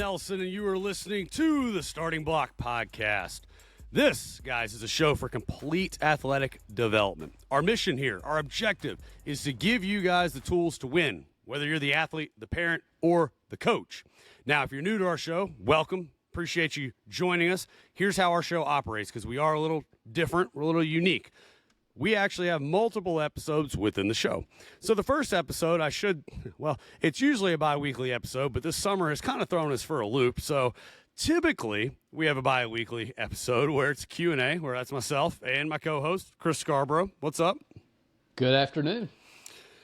Nelson, and you are listening to the Starting Block Podcast. This, guys, is a show for complete athletic development. Our mission here, our objective, is to give you guys the tools to win, whether you're the athlete, the parent, or the coach. Now, if you're new to our show, welcome. Appreciate you joining us. Here's how our show operates, because we are a little different. We're a little unique. We actually have multiple episodes within the show. So the first episode, it's usually a bi-weekly episode, but this summer has kind of thrown us for a loop. So typically, we have a bi-weekly episode where it's Q&A, where that's myself and my co-host, Chris Scarborough. What's up? Good afternoon.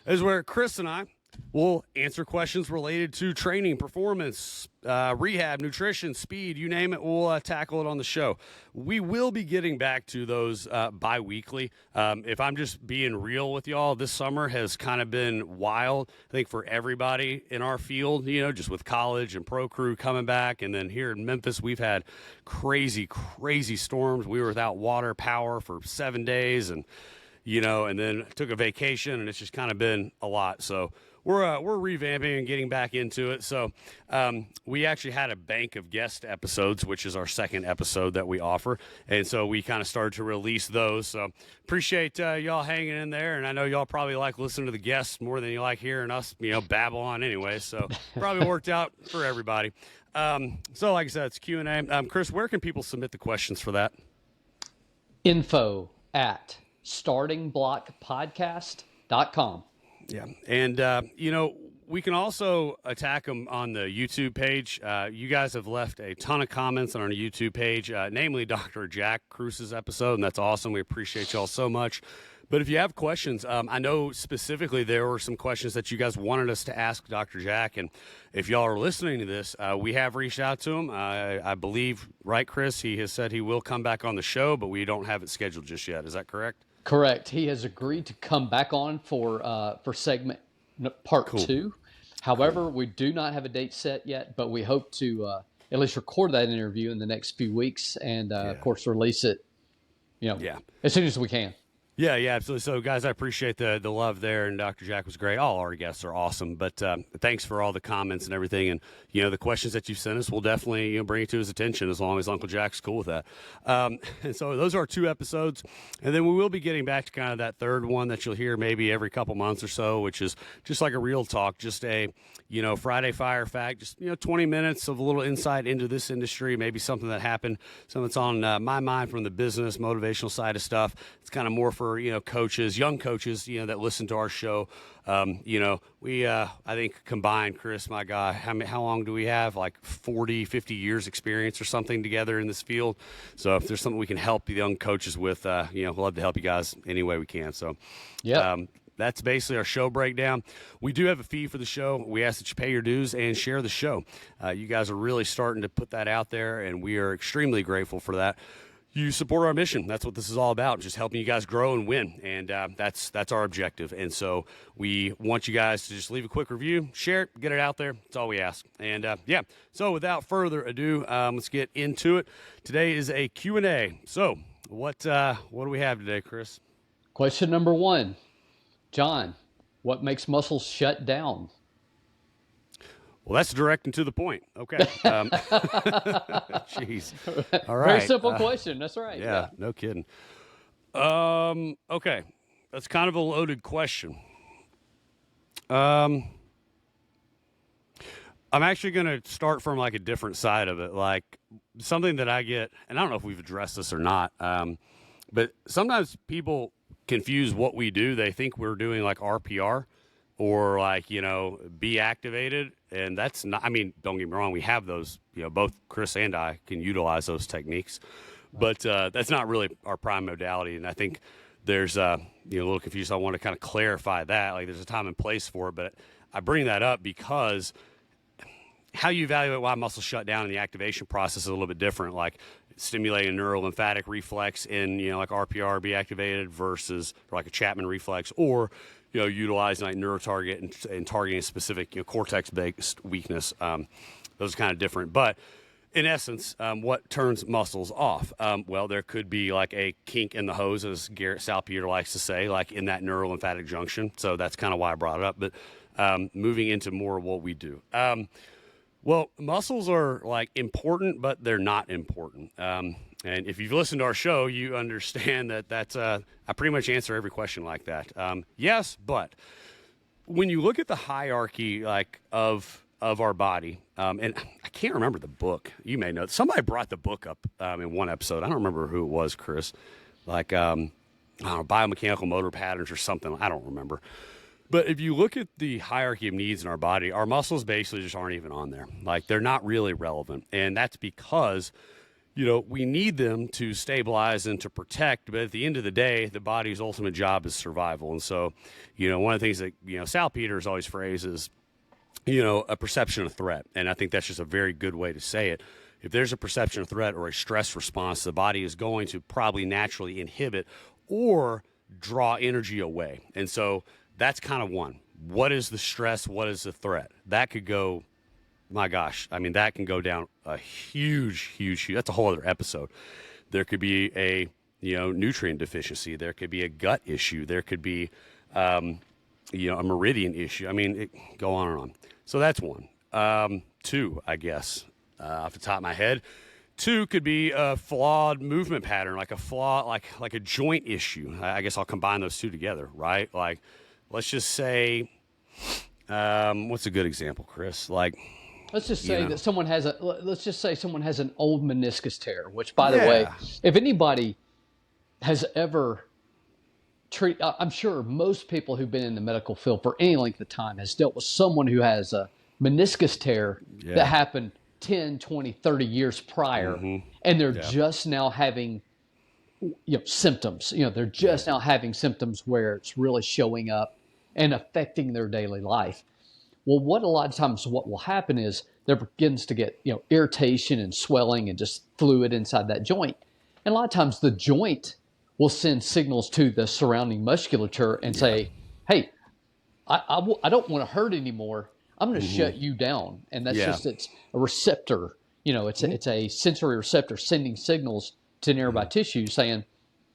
This is where Chris and I will answer questions related to training, performance, rehab, nutrition, speed, you name it, we'll tackle it on the show. We will be getting back to those bi-weekly. If I'm just being real with y'all, this summer has kind of been wild, I think, for everybody in our field, just with college and pro crew coming back. And then here in Memphis, we've had crazy storms. We were without water, power for 7 days and then took a vacation, and it's just kind of been a lot. So we're revamping and getting back into it. So we actually had a bank of guest episodes, which is our second episode that we offer. And so we kind of started to release those. So appreciate y'all hanging in there. And I know y'all probably like listening to the guests more than you like hearing us, babble on anyway. So probably worked out for everybody. So like I said, it's Q&A. Chris, where can people submit the questions for that? info@startingblockpodcast.com. Yeah. And, we can also attack them on the YouTube page. You guys have left a ton of comments on our YouTube page, namely Dr. Jack Krus's episode, and that's awesome. We appreciate y'all so much. But if you have questions, I know specifically there were some questions that you guys wanted us to ask Dr. Jack. And if y'all are listening to this, we have reached out to him. I believe, right, Chris? He has said he will come back on the show, but we don't have it scheduled just yet. Is that correct? Correct. He has agreed to come back on for segment part 2. However, we do not have a date set yet, but we hope to at least record that interview in the next few weeks and, of course, release it, as soon as we can. Yeah, absolutely. So, guys, I appreciate the love there, and Dr. Jack was great. All our guests are awesome, but thanks for all the comments and everything, and the questions that you've sent us, we'll definitely bring it to his attention as long as Uncle Jack's cool with that. And so those are our 2 episodes, and then we will be getting back to kind of that third one that you'll hear maybe every couple months or so, which is just like a real talk, just a Friday Fire Fact, just 20 minutes of a little insight into this industry, maybe something that happened, something that's on my mind from the business motivational side of stuff. It's kind of more for coaches, young coaches, that listen to our show. We, I think combined, Chris, my guy, how long do we have? Like 40, 50 years experience or something together in this field. So if there's something we can help the young coaches with, we'd love to help you guys any way we can. So, that's basically our show breakdown. We do have a fee for the show. We ask that you pay your dues and share the show. You guys are really starting to put that out there, and we are extremely grateful for that. You support our mission. That's what this is all about, just helping you guys grow and win. And that's our objective. And so we want you guys to just leave a quick review, share it, get it out there. That's all we ask. And so without further ado, let's get into it. Today is a Q&A. So what do we have today, Chris? Question number 1. John, what makes muscles shut down? Well, that's direct and to the point. Okay. Jeez. All right. Very simple question. That's right. Yeah, no kidding. Okay. That's kind of a loaded question. I'm actually going to start from like a different side of it, like something that I get, and I don't know if we've addressed this or not, but sometimes people confuse what we do. They think we're doing like RPR or like, be activated. And that's not, don't get me wrong. We have those, both Chris and I can utilize those techniques, but that's not really our prime modality. And I think there's a little confused. I want to kind of clarify that, like there's a time and place for it, but I bring that up because how you evaluate why muscles shut down in the activation process is a little bit different. Like stimulating a neurolymphatic reflex in, like RPR be activated versus like a Chapman reflex, or utilizing like neurotarget and targeting a specific cortex-based weakness. Those are kind of different. But in essence, what turns muscles off? Well, there could be like a kink in the hose, as Garrett Salpeter likes to say, like in that neurolymphatic junction. So that's kind of why I brought it up. But moving into more of what we do. Well, muscles are like important, but they're not important. And if you've listened to our show, you understand that I pretty much answer every question like that. Yes, but when you look at the hierarchy like of our body, and I can't remember the book. You may know somebody brought the book up in one episode. I don't remember who it was, Chris. Like I don't know, biomechanical motor patterns or something. I don't remember. But if you look at the hierarchy of needs in our body, our muscles basically just aren't even on there. Like they're not really relevant, and that's because we need them to stabilize and to protect, but at the end of the day, the body's ultimate job is survival. And so, one of the things that, Sal Peters always phrases, a perception of threat. And I think that's just a very good way to say it. If there's a perception of threat or a stress response, the body is going to probably naturally inhibit or draw energy away. And so that's kind of one. What is the stress? What is the threat? That could go, my gosh, I mean, that can go down a huge, that's a whole other episode. There could be a, nutrient deficiency. There could be a gut issue. There could be, a meridian issue. I mean, go on and on. So that's one. Two, I guess, off the top of my head. Two could be a flawed movement pattern, like a flaw, like a joint issue. I guess I'll combine those two together, right? Like, let's just say, what's a good example, Chris? Like, let's just say that someone has an old meniscus tear, which, by the way, if anybody has ever I'm sure most people who've been in the medical field for any length of time has dealt with someone who has a meniscus tear that happened 10, 20, 30 years prior, and they're just now having symptoms. They're just now having symptoms where it's really showing up and affecting their daily life. Well, what a lot of times what will happen is there begins to get irritation and swelling and just fluid inside that joint. And a lot of times the joint will send signals to the surrounding musculature and say, hey, I don't want to hurt anymore. I'm going to shut you down. And that's it's a receptor. It's a sensory receptor sending signals to nearby tissue saying,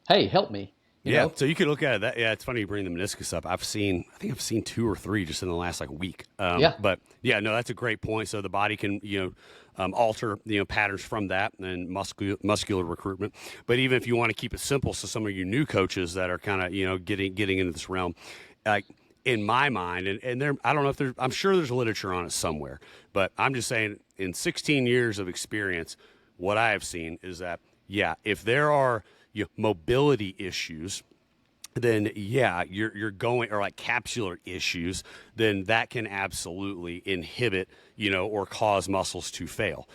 hey, help me. You know? So you could look at it. It's funny you bring the meniscus up. I think I've seen 2 or 3 just in the last week. But that's a great point. So the body can, alter, patterns from that and muscular recruitment. But even if you want to keep it simple, so some of you new coaches that are kind of, getting into this realm, like in my mind, and there, I don't know if I'm sure there's literature on it somewhere, but I'm just saying in 16 years of experience, what I have seen is that, if there are mobility issues, then you're going, or like capsular issues, then that can absolutely inhibit, or cause muscles to fail,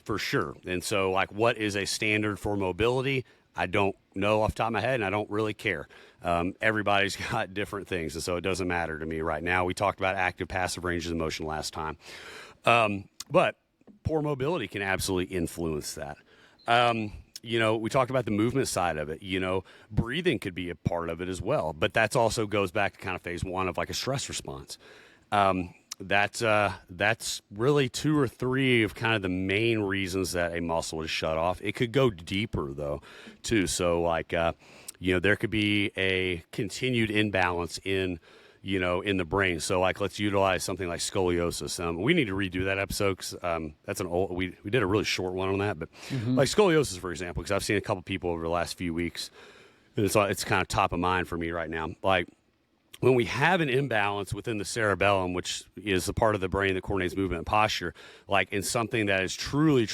for sure. And so what is a standard for mobility? I don't know off the top of my head, and I don't really care. Everybody's got different things, and so it doesn't matter to me right now. We talked about active, passive ranges of motion last time. But poor mobility can absolutely influence that. We talked about the movement side of it. Breathing could be a part of it as well. But that's also goes back to kind of phase 1 of a stress response. That's really 2 or 3 of kind of the main reasons that a muscle is shut off. It could go deeper though, too. So there could be a continued imbalance in the brain. So let's utilize something like scoliosis. We need to redo that episode because that's an old, we did a really short one on that, but like scoliosis, for example, because I've seen a couple people over the last few weeks, and it's kind of top of mind for me right now. Like when we have an imbalance within the cerebellum, which is the part of the brain that coordinates movement and posture, like in something that is truly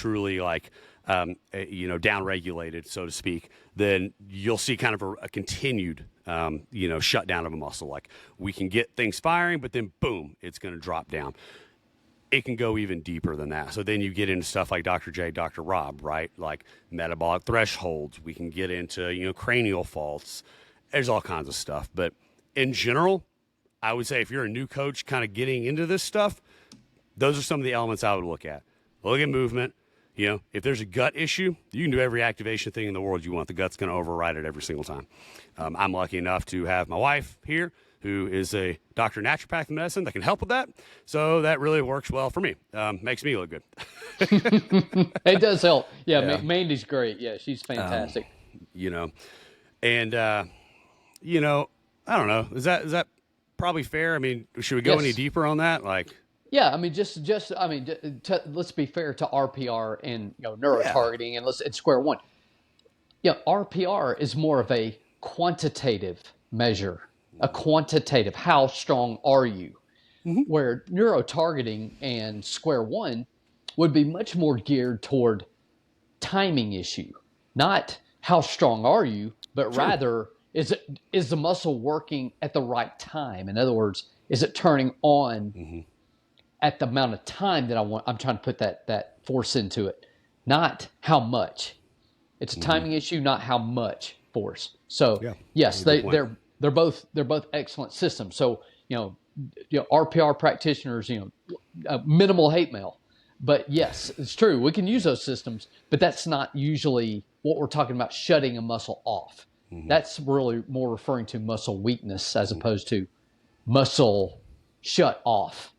down-regulated, so to speak, then you'll see kind of a continued, shutdown of a muscle. Like we can get things firing, but then boom, it's going to drop down. It can go even deeper than that. So then you get into stuff like Dr. J, Dr. Rob, right? Like metabolic thresholds. We can get into, cranial faults. There's all kinds of stuff. But in general, I would say if you're a new coach kind of getting into this stuff, those are some of the elements I would look at. Look at movement. If there's a gut issue, you can do every activation thing in the world you want. The gut's going to override it every single time. I'm lucky enough to have my wife here, who is a doctor of naturopathic medicine that can help with that. So that really works well for me. Makes me look good. It does help. Yeah. Mandy's great. Yeah, she's fantastic. And I don't know. Is that probably fair? I mean, should we go any deeper on that? Yeah, I mean, I mean, let's be fair to RPR and Yeah. neurotargeting, and let's at square one. Yeah, RPR is more of a quantitative measure, a quantitative. How strong are you? Hmm. Where neurotargeting and square one would be much more geared toward timing issue, not how strong are you, but Sure. rather is the muscle working at the right time? In other words, is it turning on Hmm. at the amount of time that I'm trying to put that force into it, not how much. It's a Hmm. timing issue, not how much force. So Yeah. That's yes, a good point. they're both excellent systems. So RPR practitioners, minimal hate mail, but yes, it's true. We can use those systems, but that's not usually what we're talking about. Shutting a muscle off. Hmm. That's really more referring to muscle weakness as opposed to muscle shut off.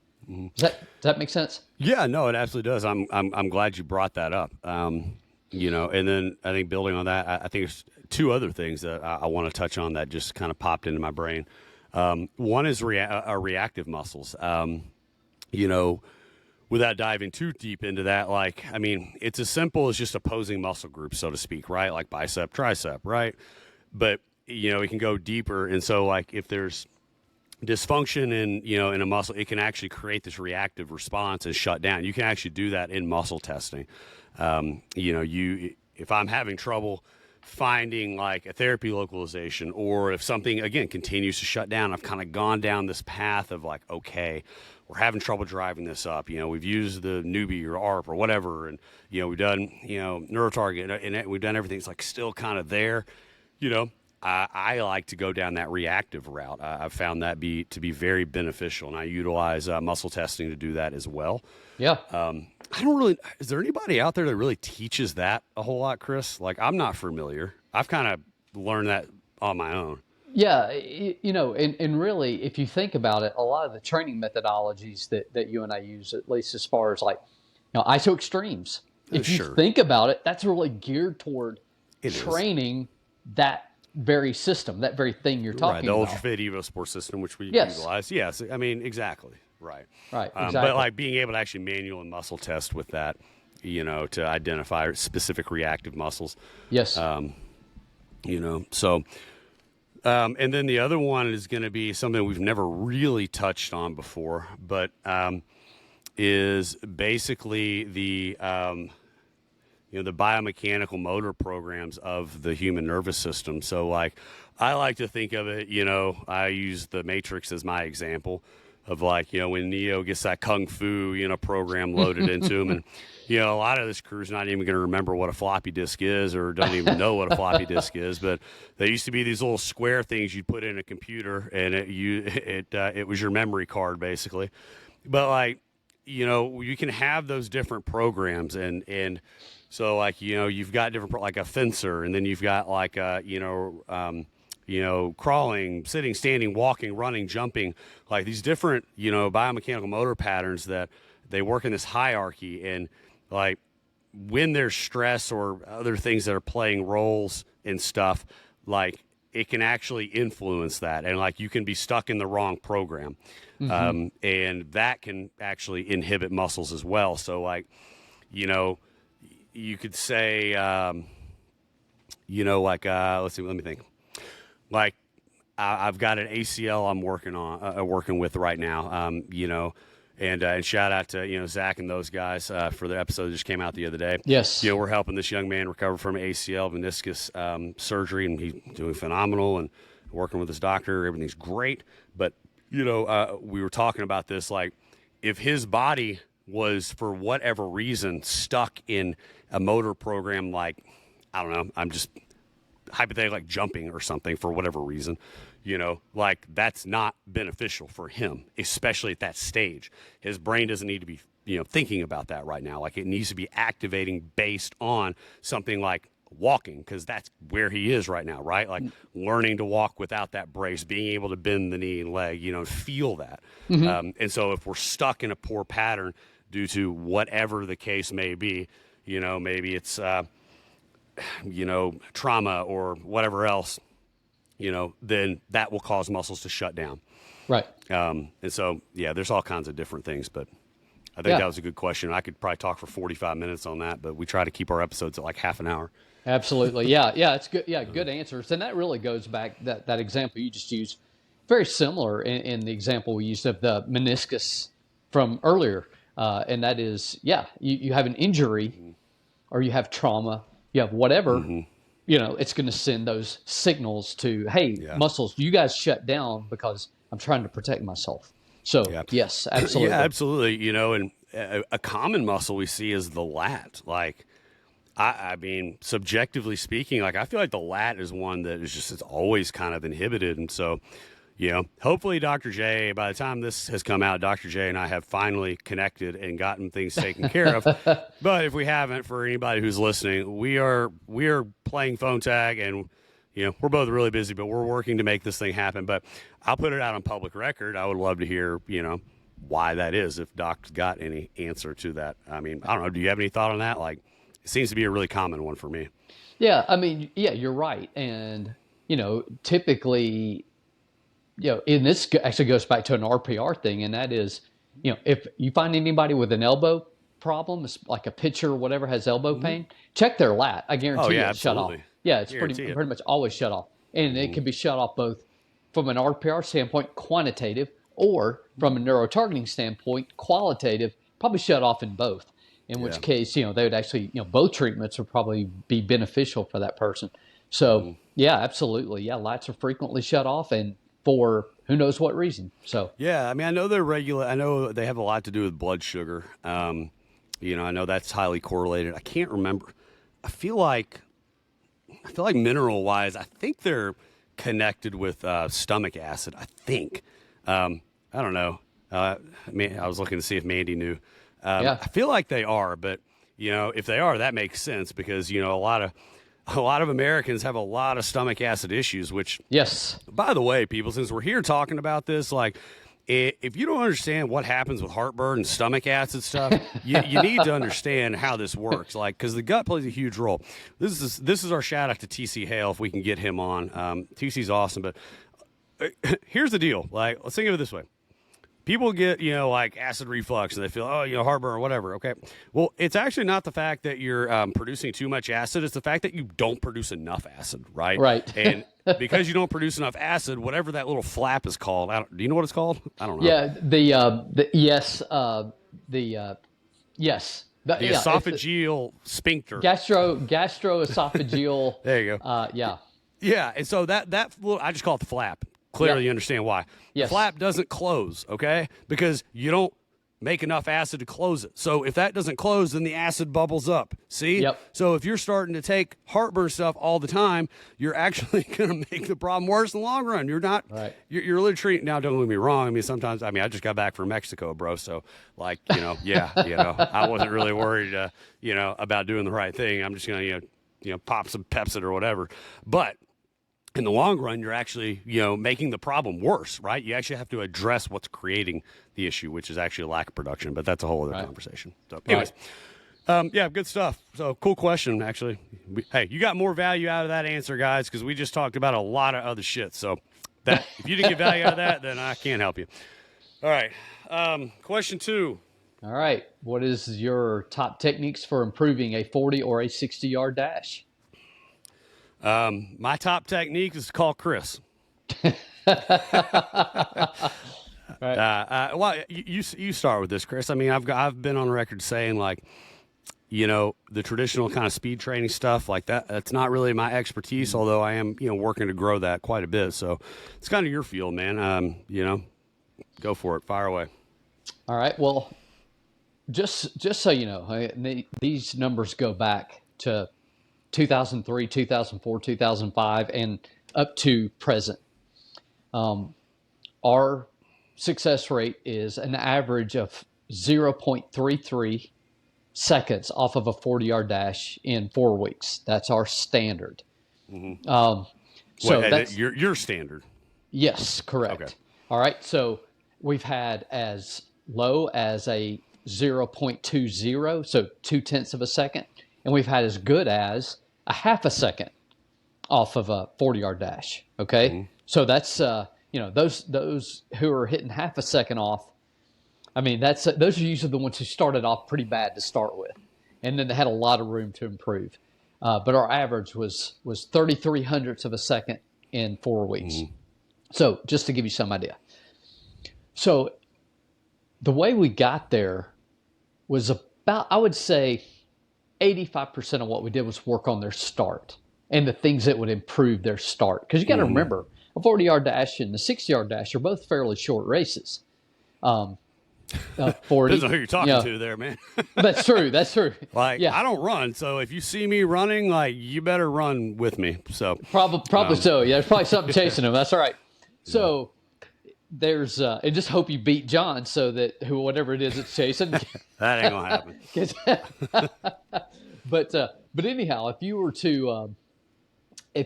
Does that make sense? Yeah, no, it absolutely does. I'm glad you brought that up. And then I think building on that, I think there's two other things that I want to touch on that just kind of popped into my brain. One is reactive muscles. You know, without diving too deep into that, like, I mean, it's as simple as just opposing muscle groups, so to speak, right? Like bicep, tricep, right? But, it can go deeper. And so, like, if there's dysfunction in a muscle, it can actually create this reactive response and shut down. You can actually do that in muscle testing. If I'm having trouble finding like a therapy localization, or if something again continues to shut down, I've kind of gone down this path of like, okay, we're having trouble driving this up. We've used the newbie or ARP or whatever, and we've done neurotarget, and we've done everything. It's like still kind of there. you know, I like to go down that reactive route. I've found that to be very beneficial, and I utilize muscle testing to do that as well. Yeah. I don't really. Is there anybody out there that really teaches that a whole lot, Chris? Like, I'm not familiar. I've kind of learned that on my own. Yeah, and really, if you think about it, a lot of the training methodologies that you and I use, at least as far as like, ISO extremes, if you Sure, think about it, that's really geared toward it is. training that very system, that very thing you're Right, talking the about. UltraFit Evo Sport system, which we Yes, utilize. Yes, I mean exactly right. right, But exactly. like being able to actually manual and muscle test with that, to identify specific reactive muscles. Yes. So and then the other one is going to be something we've never really touched on before, but is basically the biomechanical motor programs of the human nervous system. So, like, I like to think of it, I use the Matrix as my example of, like, when Neo gets that kung fu, program loaded into him. And, a lot of this crew's not even going to remember what a floppy disk is or don't even know what a floppy disk is. But they used to be these little square things you'd put in a computer, and it was your memory card, basically. But, like, you can have those different programs, and so, like, you've got different like a fencer, and then you've got like crawling, sitting, standing, walking, running, jumping, like these different biomechanical motor patterns that they work in this hierarchy. And like when there's stress or other things that are playing roles and stuff, like it can actually influence that, and like you can be stuck in the wrong program, Hmm. and that can actually inhibit muscles as well. So, like, you know you could say, like, let's see, let me think. Like, I've got an ACL I'm working with right now. And shout out to Zach and those guys for the episode that just came out the other day. Yes. We're helping this young man recover from ACL meniscus surgery, and he's doing phenomenal. And working with his doctor, everything's great. But we were talking about this, like, if his body was for whatever reason stuck in a motor program, like, I don't know, I'm just hypothetically like jumping or something for whatever reason, like that's not beneficial for him, especially at that stage. His brain doesn't need to be, thinking about that right now. Like, it needs to be activating based on something like walking, because that's where he is right now, right? Like learning to walk without that brace, being able to bend the knee and leg, feel that. Hmm. And so if we're stuck in a poor pattern due to whatever the case may be, maybe it's trauma or whatever else, then that will cause muscles to shut down. Right. And so, yeah, there's all kinds of different things, but I think that was a good question. I could probably talk for 45 minutes on that, but we try to keep our episodes at like half an hour. Absolutely. Yeah, it's good. Yeah, good answers. And that really goes back, that example you just used, very similar in the example we used of the meniscus from earlier. And that is, you have an injury or you have trauma, you have whatever, it's going to send those signals to, hey, muscles, you guys shut down because I'm trying to protect myself. So, yes, absolutely. Yeah, absolutely. And a common muscle we see is the lat. Like, I mean, subjectively speaking, like I feel like the lat is one that is just, it's always kind of inhibited. And so, hopefully Dr. J, by the time this has come out, Dr. J and I have finally connected and gotten things taken care of. But if we haven't, for anybody who's listening, we are playing phone tag, and we're both really busy, but we're working to make this thing happen. But I'll put it out on public record. I would love to hear, why that is, if Doc's got any answer to that. I mean, I don't know. Do you have any thought on that? Like, it seems to be a really common one for me. Yeah, I mean, you're right. And, typically, and this actually goes back to an RPR thing, and that is, if you find anybody with an elbow problem, it's like a pitcher or whatever has elbow pain, check their lat. I guarantee it's shut off. Yeah, it's pretty much always shut off. And it can be shut off both from an RPR standpoint, quantitative, or from a neurotargeting standpoint, qualitative, probably shut off in both. In which case, they would actually, both treatments would probably be beneficial for that person. So, yeah, absolutely. Yeah, lats are frequently shut off, and for who knows what reason. So, yeah, I mean, I know they have a lot to do with blood sugar. I know that's highly correlated. I can't remember. I feel like mineral wise, I think they're connected with stomach acid. I think. I don't know. I was looking to see if Mandy knew. I feel like they are, but if they are, that makes sense because a lot of Americans have a lot of stomach acid issues. Which, yes, by the way, people, since we're here talking about this, like, if you don't understand what happens with heartburn and stomach acid stuff, you need to understand how this works. Like, because the gut plays a huge role. This is our shout out to TC Hale if we can get him on. TC's awesome, but here's the deal. Like, let's think of it this way. People get, like acid reflux and they feel, heartburn or whatever. Okay. Well, it's actually not the fact that you're producing too much acid. It's the fact that you don't produce enough acid, right? Right. And because you don't produce enough acid, whatever that little flap is called, do you know what it's called? I don't know. Yeah. The esophageal sphincter. Gastroesophageal. There you go. Yeah. Yeah. And so that little, I just call it the flap. Clearly, you understand why. Yes. The flap doesn't close, okay? Because you don't make enough acid to close it. So if that doesn't close, then the acid bubbles up. See? Yep. So if you're starting to take heartburn stuff all the time, you're actually going to make the problem worse in the long run. You're not. Right. You're really treating. Now, don't get me wrong. I mean, sometimes. I just got back from Mexico, bro. So, like, I wasn't really worried, about doing the right thing. I'm just going to, pop some Pepcid or whatever. But in the long run, you're actually, making the problem worse, right? You actually have to address what's creating the issue, which is actually a lack of production. But that's a whole other conversation. So, anyways, good stuff. So, cool question, actually. Hey, you got more value out of that answer, guys, because we just talked about a lot of other shit. So, if you didn't get value out of that, then I can't help you. All right. Question 2. All right. What is your top techniques for improving a 40 or a 60-yard dash? My top technique is to call Chris. Right. Well, you start with this, Chris. I mean, I've been on record saying, like, the traditional kind of speed training stuff like that. That's not really my expertise, although I am, working to grow that quite a bit. So it's kind of your field, man. Go for it. Fire away. All right. Well, just so you know, these numbers go back to 2003, 2004, 2005, and up to present. Our success rate is an average of 0.33 seconds off of a 40-yard dash in 4 weeks. That's our standard. Mm-hmm. So that's your standard. Yes, correct. Okay. All right. So we've had as low as a 0.20, so 0.2 of a second, and we've had as good as a half a second off of a 40-yard dash. Okay. Mm-hmm. So that's, those who are hitting half a second off, I mean, those are usually the ones who started off pretty bad to start with, and then they had a lot of room to improve. But our average was 33 hundredths of a second in 4 weeks. So just to give you some idea. So the way we got there was about, I would say, 85% of what we did was work on their start and the things that would improve their start. Because you got to remember, a 40-yard dash and the 60-yard dash are both fairly short races. 40. Depends on who you're talking to there, man. That's true. That's true. Like, yeah. I don't run, so if you see me running, like, you better run with me. So probably so. Yeah, there's probably something chasing him. That's all right. So there's, and just hope you beat John so that whatever it is that's chasing. That ain't gonna happen. But anyhow, if you were to do a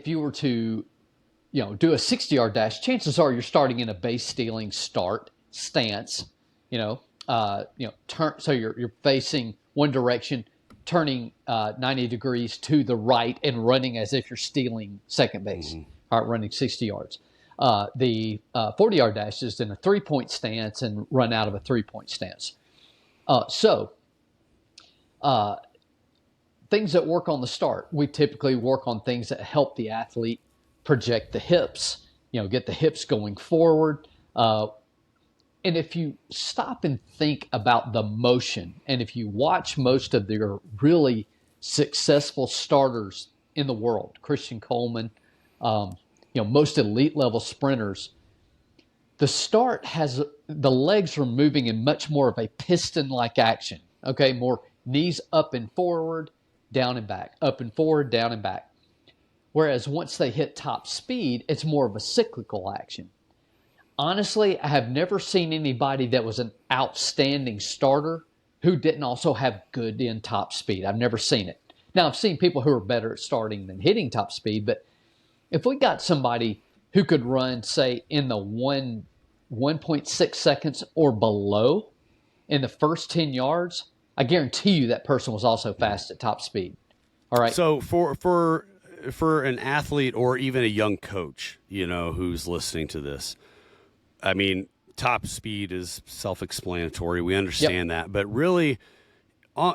60-yard dash, chances are you're starting in a base stealing start stance. Turn, so you're facing one direction, turning 90 degrees to the right, and running as if you're stealing second base. All right, running 60 yards. The 40-yard dash is in a 3-point stance and run out of a 3-point stance. Things that work on the start, we typically work on things that help the athlete project the hips, get the hips going forward. And if you stop and think about the motion, and if you watch most of the really successful starters in the world, Christian Coleman, most elite level sprinters, the start has, the legs are moving in much more of a piston-like action. Okay, more knees up and forward, down and back, up and forward, down and back. Whereas once they hit top speed, it's more of a cyclical action. Honestly, I have never seen anybody that was an outstanding starter who didn't also have good in top speed. I've never seen it. Now, I've seen people who are better at starting than hitting top speed, but if we got somebody who could run, say, in the 1.6 seconds or below in the first 10 yards, I guarantee you that person was also fast at top speed. All right. So for an athlete or even a young coach, who's listening to this, I mean, top speed is self-explanatory. We understand that. But really,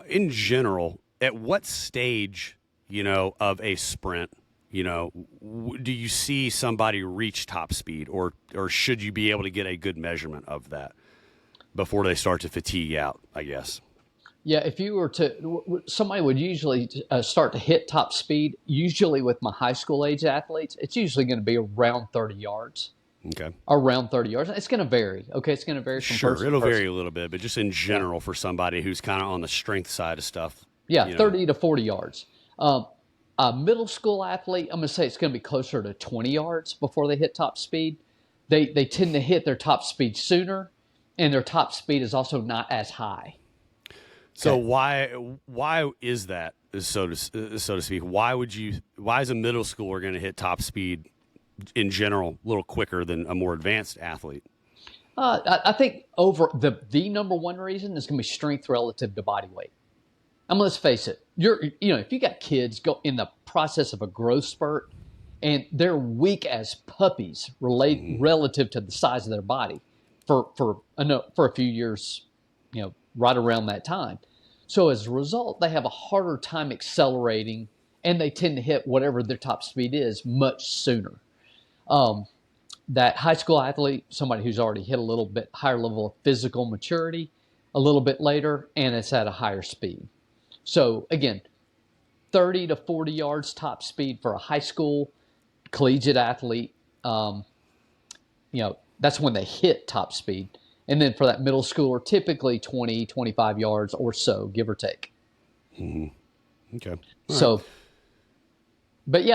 in general, at what stage, of a sprint, do you see somebody reach top speed, or should you be able to get a good measurement of that before they start to fatigue out, I guess? Yeah, if you were to, somebody would usually start to hit top speed, usually with my high school age athletes, it's usually going to be around 30 yards. Okay. Around 30 yards. It's going to vary. Okay, it's going to vary from person to person. Sure, it'll vary a little bit, but just in general for somebody who's kind of on the strength side of stuff. Yeah, 30 to 40 yards. A middle school athlete, I'm going to say it's going to be closer to 20 yards before they hit top speed. They tend to hit their top speed sooner, and their top speed is also not as high. So why is that, so to speak? Why is a middle schooler going to hit top speed in general a little quicker than a more advanced athlete? I think over the number one reason is going to be strength relative to body weight. Let's face it, if you got kids go in the process of a growth spurt and they're weak as puppies relative to the size of their body for a few years, right around that time. So as a result, they have a harder time accelerating, and they tend to hit whatever their top speed is much sooner. That high school athlete, somebody who's already hit a little bit higher level of physical maturity a little bit later, and it's at a higher speed. So again, 30 to 40 yards top speed for a high school collegiate athlete, that's when they hit top speed. And then for that middle schooler, typically 20, 25 yards or so, give or take. Mm-hmm. Okay. All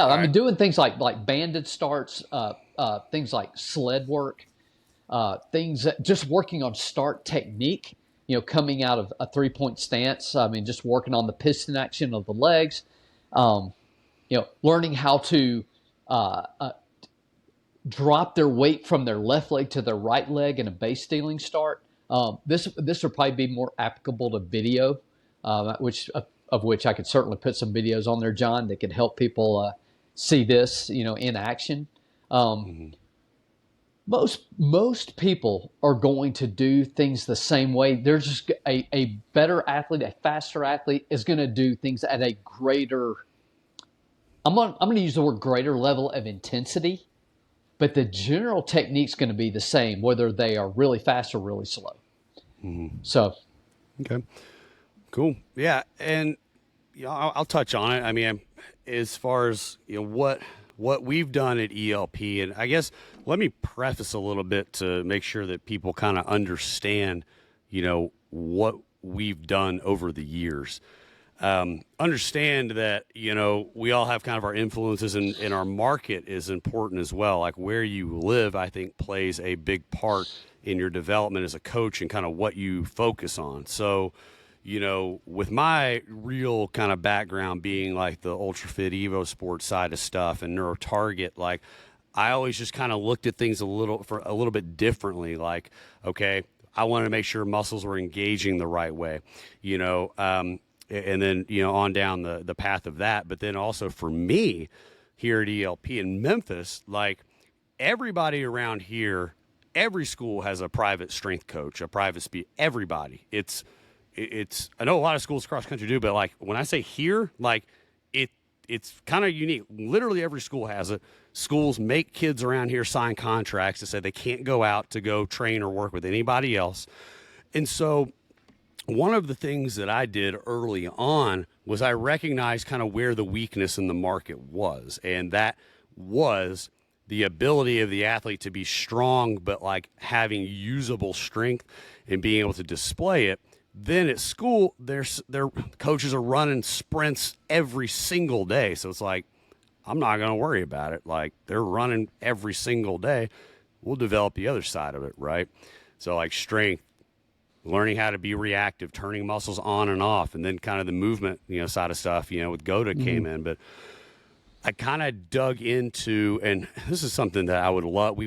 right. Doing things like banded starts, things like sled work, things that just working on start technique, coming out of a 3-point stance. Just working on the piston action of the legs, learning how to drop their weight from their left leg to their right leg in a base stealing start. This would probably be more applicable to video, of which I could certainly put some videos on there, John, that could help people see this, in action. Most people are going to do things the same way. There's just a better athlete, a faster athlete is going to do things at a greater. I'm going to use the word greater level of intensity, but the general technique's going to be the same, whether they are really fast or really slow. So, Okay. Cool. Yeah, and I'll touch on it. I mean, as far as what we've done at ELP, and I guess let me preface a little bit to make sure that people kind of understand, what we've done over the years. Understand that we all have kind of our influences, and our market is important as well. Like where you live, I think plays a big part in your development as a coach and kind of what you focus on. So, with my real kind of background being like the UltraFit Evo Sports side of stuff and NeuroTarget, like I always just kind of looked at things a little bit differently. Like, okay, I wanted to make sure muscles were engaging the right way, and then on down the path of that. But then also for me here at ELP in Memphis, like everybody around here, every school has a private strength coach, a private speed. Everybody, it's I know a lot of schools across the country do, but like when I say here, like it's kind of unique. Literally every school has it. Schools make kids around here sign contracts to say they can't go out to go train or work with anybody else. And so one of the things that I did early on was I recognized kind of where the weakness in the market was. And that was the ability of the athlete to be strong, but like having usable strength and being able to display it. Then at school, their coaches are running sprints every single day. So it's like, I'm not going to worry about it. Like they're running every single day. We'll develop the other side of it, right? So like strength, learning how to be reactive, turning muscles on and off, and then kind of the movement, side of stuff, with GOTA came in. But I kind of dug into, and this is something that I would love.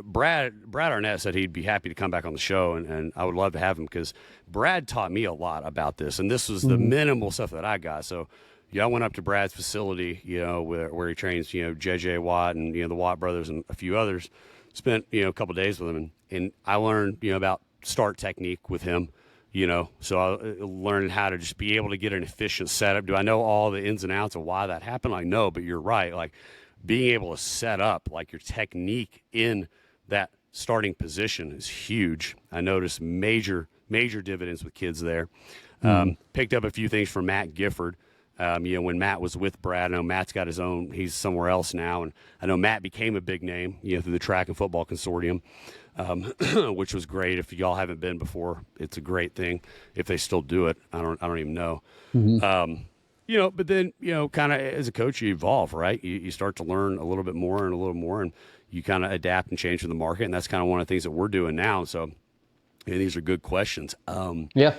Brad Arnett said he'd be happy to come back on the show, and I would love to have him because Brad taught me a lot about this, and this was the minimal stuff that I got. So, I went up to Brad's facility, where he trains, JJ Watt and the Watt brothers and a few others. Spent a couple days with him, and I learned about start technique with him. So I learned how to just be able to get an efficient setup. Do I know all the ins and outs of why that happened? I know, but you're right. Like being able to set up like your technique in that starting position is huge. I noticed major dividends with kids there. Picked up a few things from Matt Gifford. When Matt was with Brad, I know Matt's got his own, he's somewhere else now. And I know Matt became a big name, through the Track and Football Consortium. Which was great. If y'all haven't been before, it's a great thing. If they still do it, I don't even know. But then, kind of as a coach, you evolve, right? You start to learn a little bit more and a little more, and you kind of adapt and change to the market. And that's kind of one of the things that we're doing now. So, these are good questions. yeah.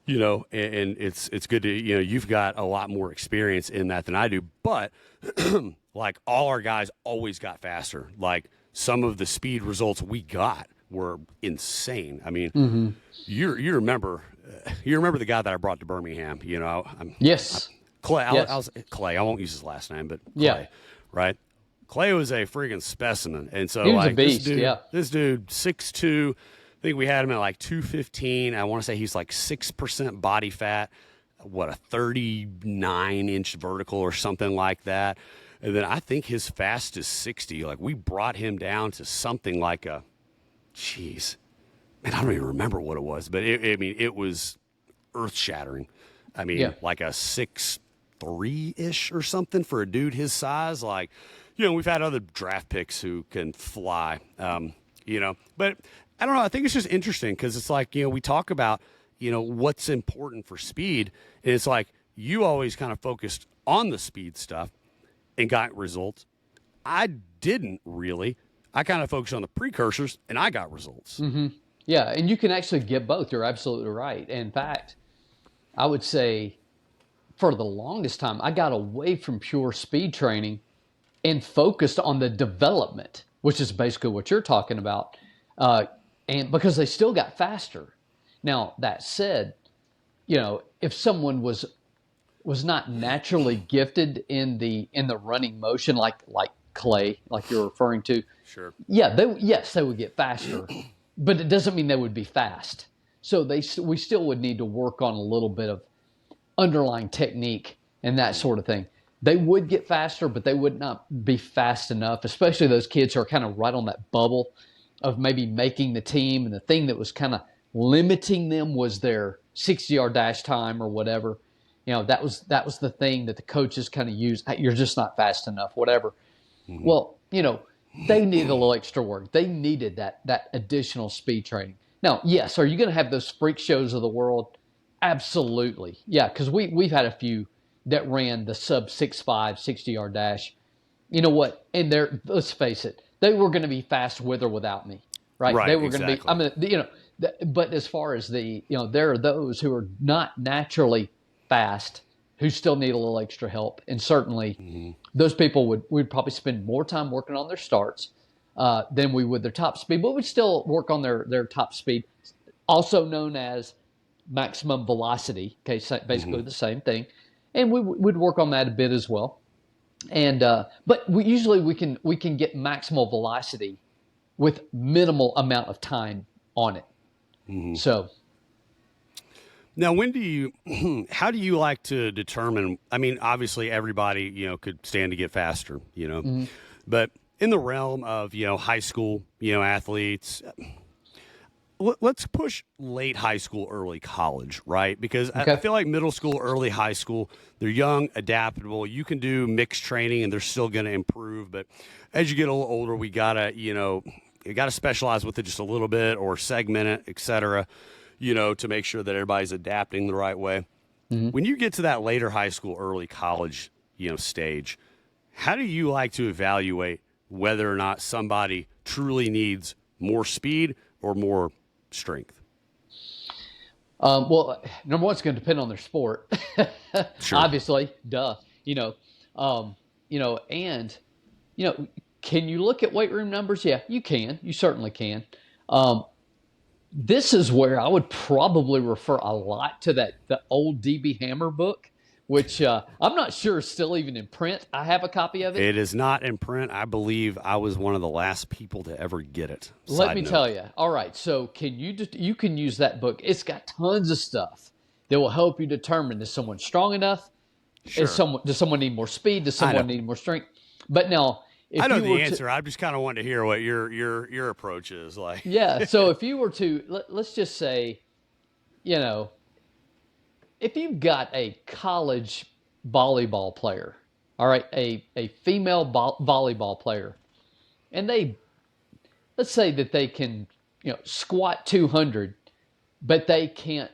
And it's good to, you've got a lot more experience in that than I do, but like all our guys always got faster. Like, some of the speed results we got were insane. I mean, you remember the guy that I brought to Birmingham. Yes. Clay. Yes. Clay. I won't use his last name, but Clay. Yeah. Right. Clay was a friggin' specimen, and so He was like a beast. this dude 6'2". I think we had him at like 215. I want to say he's like 6% body fat. What, a 39-inch vertical or something like that. And then I think his fastest 60, like we brought him down to something like I don't even remember what it was, but it was earth shattering. I mean, like a 6'3" or something for a dude his size. Like, we've had other draft picks who can fly, but I don't know. I think it's just interesting because it's like, we talk about, what's important for speed. And it's like, you always kind of focused on the speed stuff and got results. I didn't really. I kind of focused on the precursors, and I got results. Yeah, and you can actually get both. You're absolutely right. In fact, I would say for the longest time, I got away from pure speed training and focused on the development, which is basically what you're talking about, and because they still got faster. Now, that said, if someone was not naturally gifted in the running motion like Clay, like you're referring to. Sure. Yeah, they would get faster, but it doesn't mean they would be fast. So we still would need to work on a little bit of underlying technique and that sort of thing. They would get faster, but they would not be fast enough, especially those kids who are kind of right on that bubble of maybe making the team. And the thing that was kind of limiting them was their 60-yard dash time or whatever. That was the thing that the coaches kind of used. Hey, you're just not fast enough, whatever. Mm-hmm. Well, they needed a little extra work. They needed that additional speed training. Now, yes, are you going to have those freak shows of the world? Absolutely. Yeah, because we've had a few that ran the sub 6'5", 60-yard dash. You know what? And let's face it, they were going to be fast with or without me, right? They were going to be. But as far as there are those who are not naturally fast who still need a little extra help, and certainly those people would probably spend more time working on their starts than we would their top speed, but we'd still work on their top speed, also known as maximum velocity. Okay, so basically the same thing, and we'd work on that a bit as well. And but we can get maximal velocity with minimal amount of time on it. Mm-hmm. So. Now, how do you like to determine, I mean, obviously everybody, could stand to get faster, but in the realm of, high school, athletes, let's push late high school, early college, right? Because I feel like middle school, early high school, they're young, adaptable. You can do mixed training and they're still going to improve. But as you get a little older, we got to, you got to specialize with it just a little bit or segment it, et cetera, to make sure that everybody's adapting the right way. Mm-hmm. When you get to that later high school, early college, stage, how do you like to evaluate whether or not somebody truly needs more speed or more strength? Well, number one, it's going to depend on their sport. Sure. Obviously, duh. Can you look at weight room numbers? Yeah, you can. You certainly can. This is where I would probably refer a lot to the old DB Hammer book, which I'm not sure is still even in print. I have a copy of it. It is not in print. I believe I was one of the last people to ever get it. Let me tell you. All right, so you can use that book. It's got tons of stuff that will help you determine, is someone strong enough? Sure. Does someone need more speed? Does someone need more strength? But now, I know the answer. I just kind of wanted to hear what your approach is like. Yeah. So if you were to, let's just say, if you've got a college volleyball player, all right, a female volleyball player, and let's say that they can, squat 200, but they can't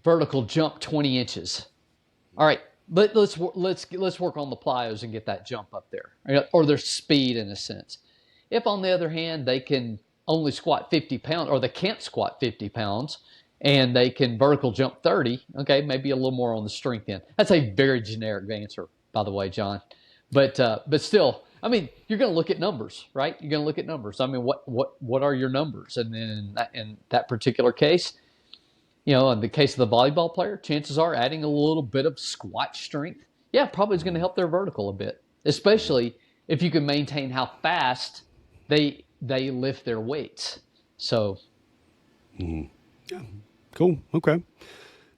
vertical jump 20 inches. All right. But let's work on the plyos and get that jump up there, or their speed in a sense. If on the other hand they can only squat 50 pounds, or they can't squat 50 pounds, and they can vertical jump 30, okay, maybe a little more on the strength end. That's a very generic answer, by the way, John. But still, I mean, you're going to look at numbers, right? You're going to look at numbers. I mean, what are your numbers? And then in that particular case, in the case of the volleyball player, chances are adding a little bit of squat strength, probably is going to help their vertical a bit, especially if you can maintain how fast they lift their weights. So, yeah, cool, okay.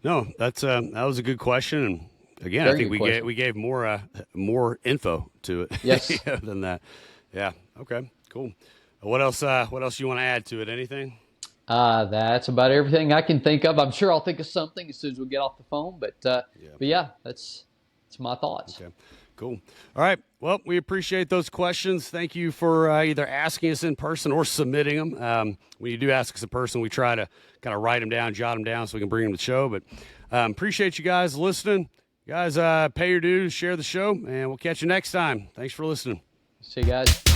No, that was a good question, and again, very I think we gave more info to it. Yes, than that. Yeah, okay, cool. What else you want to add to it? Anything? That's about everything I can think of. I'm sure I'll think of something as soon as we get off the phone, but yeah, that's my thoughts. Okay, cool. All right. Well, we appreciate those questions. Thank you for either asking us in person or submitting them. When you do ask us in person, we try to kind of write them down, jot them down so we can bring them to the show. But appreciate you guys listening. You guys, pay your dues, share the show, and we'll catch you next time. Thanks for listening. See you guys.